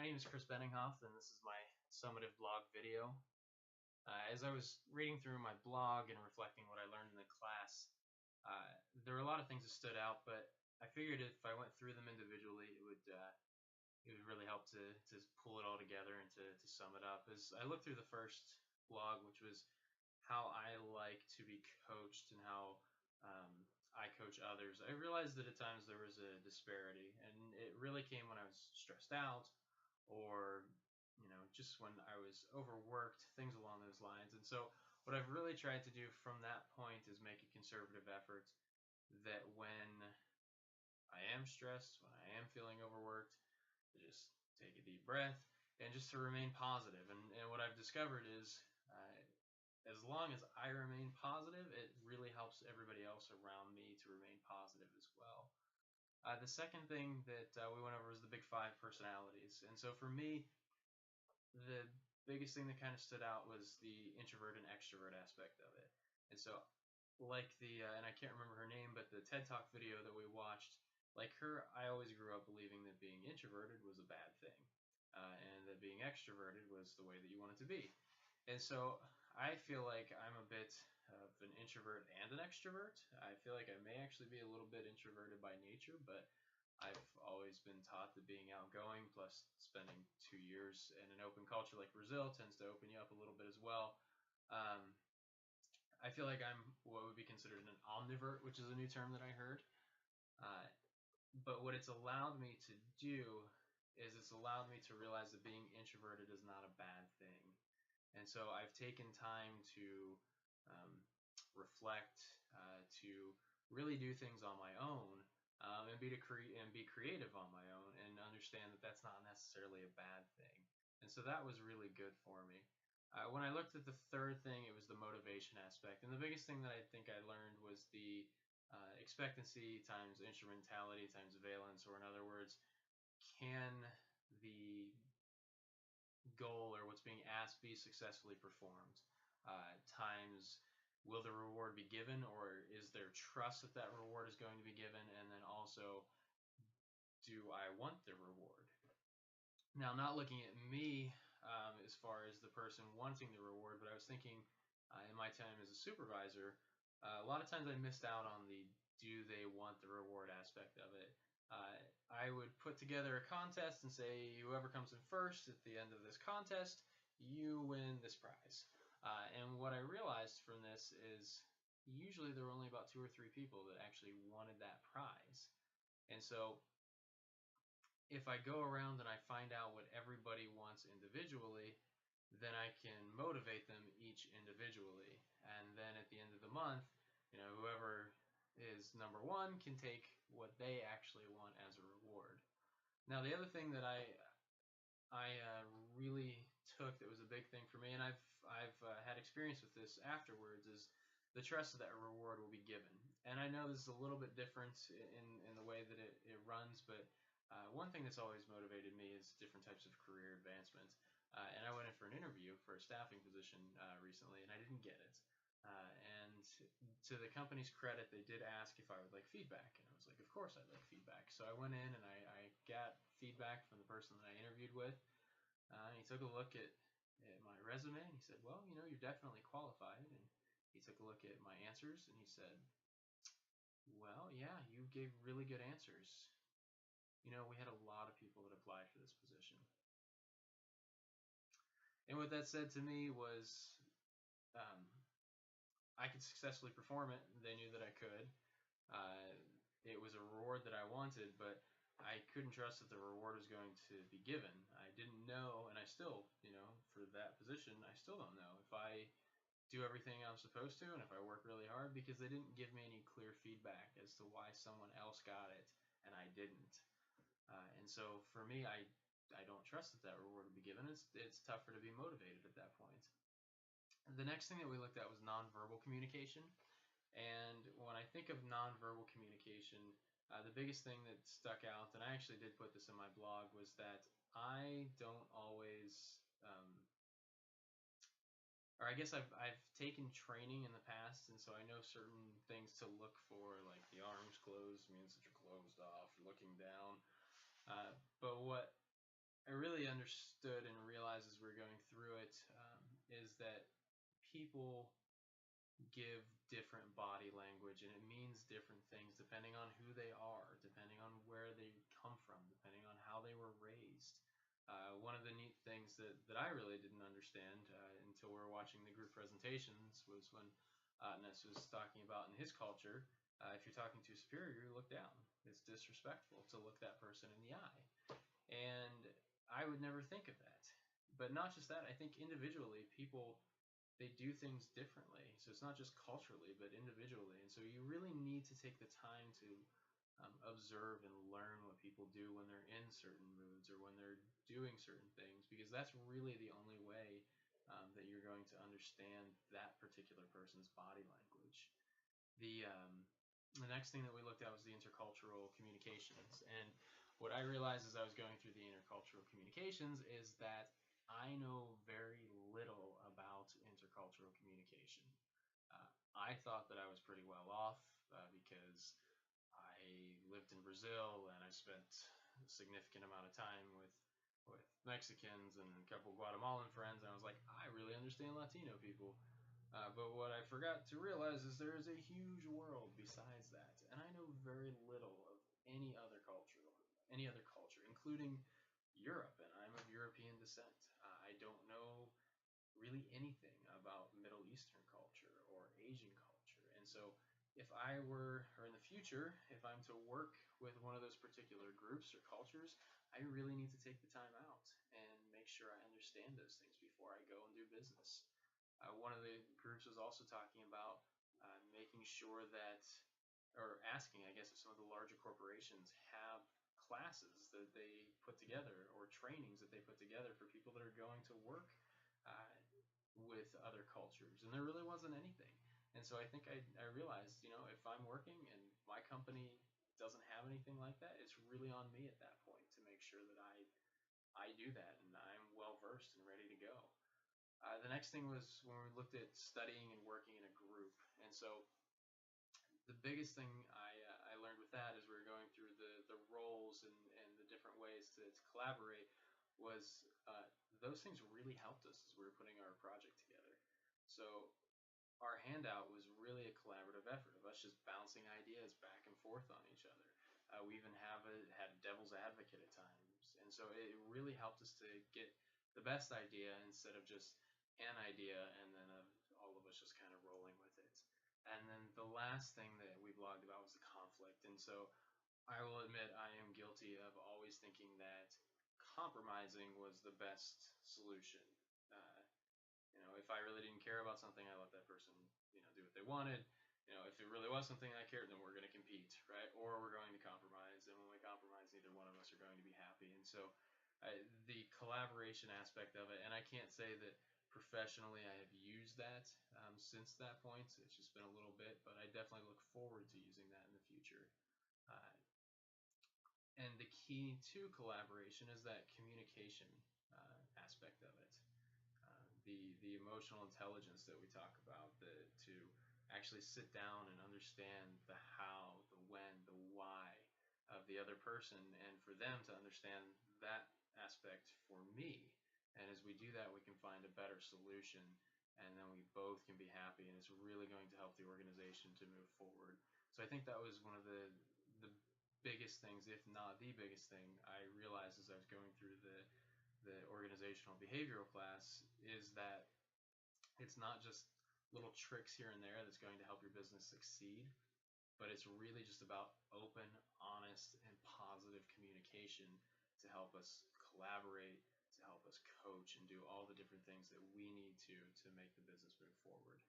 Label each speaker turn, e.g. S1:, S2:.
S1: My name is Chris Benninghoff, and this is my Summative blog video. As I was reading through my blog and reflecting what I learned in the class, there were a lot of things that stood out, but I figured if I went through them individually, it would really help to pull it all together and to sum it up. As I looked through the first blog, which was how I like to be coached and how um, I coach others, I realized that at times there was a disparity, and it really came when I was stressed out or just when I was overworked, things along those lines. And so what I've really tried to do from that point is make a conservative effort that when I am stressed, when I am feeling overworked, to just take a deep breath and just to remain positive. And what I've discovered is as long as I remain positive, it really helps everybody else around me to remain positive as well. The second thing that we went over was the big five personalities. And so for me, the biggest thing that kind of stood out was the introvert and extrovert aspect of it. And so, like and I can't remember her name, but the TED Talk video that we watched, like her, I always grew up believing that being introverted was a bad thing, and that being extroverted was the way that you wanted to be. And so I feel like I'm a bit of an introvert and an extrovert. I feel like I may actually be a little bit introverted by nature, but I've always been taught that being outgoing, plus spending 2 years in an open culture like Brazil, tends to open you up a little bit as well. Um, I feel like I'm what would be considered an omnivert, which is a new term that I heard. Uh, but what it's allowed me to do is it's allowed me to realize that being introverted is not a bad thing. And so I've taken time to um, reflect, to really do things on my own, and be creative on my own, and understand that that's not necessarily a bad thing. And so that was really good for me. When I looked at the third thing, it was the motivation aspect, and the biggest thing that I think I learned was the expectancy times instrumentality times valence, or in other words, can the goal or what's being asked be successfully performed? Times will the reward be given, or is there trust that that reward is going to be given? And then also, do I want the reward? Now, not looking at me as far as the person wanting the reward, but I was thinking in my time as a supervisor, a lot of times I missed out on the do they want the reward aspect of it. I would put together a contest and say, whoever comes in first at the end of this contest, you win this prize. And what I realized from this is usually there were only about 2 or 3 people that actually wanted that prize. And so if I go around and I find out what everybody wants individually, then I can motivate them each individually. And then at the end of the month, whoever is number one can take what they actually want as a reward. Now, the other thing that I really took that was a big thing for me, and I've had experience with this afterwards, is the trust that a reward will be given. And I know this is a little bit different in the way that it runs, but one thing that's always motivated me is different types of career advancement. And I went in for an interview for a staffing position recently, and I didn't get it. And to the company's credit, they did ask if I would like feedback, and I was like, of course I'd like feedback. So I went in and I got feedback from the person that I interviewed with. He took a look at my resume, and he said, well, you're definitely qualified. And he took a look at my answers, and he said, well, yeah, you gave really good answers. We had a lot of people that applied for this position. And what that said to me was um, I could successfully perform it. They knew that I could. It was a reward that I wanted, but I couldn't trust that the reward was going to be given. I didn't know, and I still, for that position, I still don't know if I do everything I'm supposed to and if I work really hard, because they didn't give me any clear feedback as to why someone else got it and I didn't. And so for me, I don't trust that that reward will be given. It's tougher to be motivated at that point. The next thing that we looked at was nonverbal communication. And when I think of nonverbal communication, the biggest thing that stuck out, and I actually did put this in my blog, was that I don't always, or I guess I've taken training in the past, and so I know certain things to look for, like the arms closed means that you're closed off, you're looking down. But what I really understood and realized as we were going through it, is that people give different body language and it means different things depending on who they are, depending on where they come from, depending on how they were raised. One of the neat things that I really didn't understand until we were watching the group presentations was when Ness was talking about in his culture, if you're talking to a superior, you look down. It's disrespectful to look that person in the eye. And I would never think of that. But not just that, I think individually people they do things differently. So it's not just culturally, but individually. And so you really need to take the time to observe and learn what people do when they're in certain moods or when they're doing certain things, because that's really the only way that you're going to understand that particular person's body language. The next thing that we looked at was the intercultural communications. And what I realized as I was going through the intercultural communications is that I know very little about intercultural communication. I thought that I was pretty well off because I lived in Brazil and I spent a significant amount of time with Mexicans and a couple Guatemalan friends, and I was like, I really understand Latino people. But what I forgot to realize is there is a huge world besides that, and I know very little of any other culture, including Europe, and I'm of European descent. I don't know really anything about Middle Eastern culture or Asian culture, and so if I were, or in the future, if I'm to work with one of those particular groups or cultures, I really need to take the time out and make sure I understand those things before I go and do business. One of the groups was also talking about making sure that, or asking, I guess, if some of the larger corporations have classes that they put together or trainings that they put together for people that are going to work uh, with other cultures. And there really wasn't anything. And so I think I realized, if I'm working and my company doesn't have anything like that, it's really on me at that point to make sure that I do that and I'm well versed and ready to go. The next thing was when we looked at studying and working in a group. And so the biggest thing I learned with that as we were going through the roles and the different ways to collaborate was those things really helped us as we were putting our project together. So our handout was really a collaborative effort of us just bouncing ideas back and forth on each other. We even had a devil's advocate at times. And so it really helped us to get the best idea instead of just an idea and then all of us just kind of rolling with it. And then the last thing that we blogged about was the conflict. And so I will admit I am guilty of always thinking that compromising was the best solution. Uh, if I really didn't care about something, I let that person, do what they wanted. If it really was something I cared, then we're going to compete, right? Or we're going to compromise. And when we compromise, neither one of us are going to be happy. And so the collaboration aspect of it, and I can't say that professionally I have used that since that point. It's just been a little bit, but I definitely look forward to using that in the future. Uh, and the key to collaboration is that communication aspect of it. The emotional intelligence that we talk about, to actually sit down and understand the how, the when, the why of the other person, and for them to understand that aspect for me. And as we do that, we can find a better solution, and then we both can be happy, and it's really going to help the organization to move forward. So I think that was one of the biggest things, if not the biggest thing, I realized as I was going through the organizational behavioral class, is that it's not just little tricks here and there that's going to help your business succeed, but it's really just about open, honest, and positive communication to help us collaborate, to help us coach, and do all the different things that we need to make the business move forward.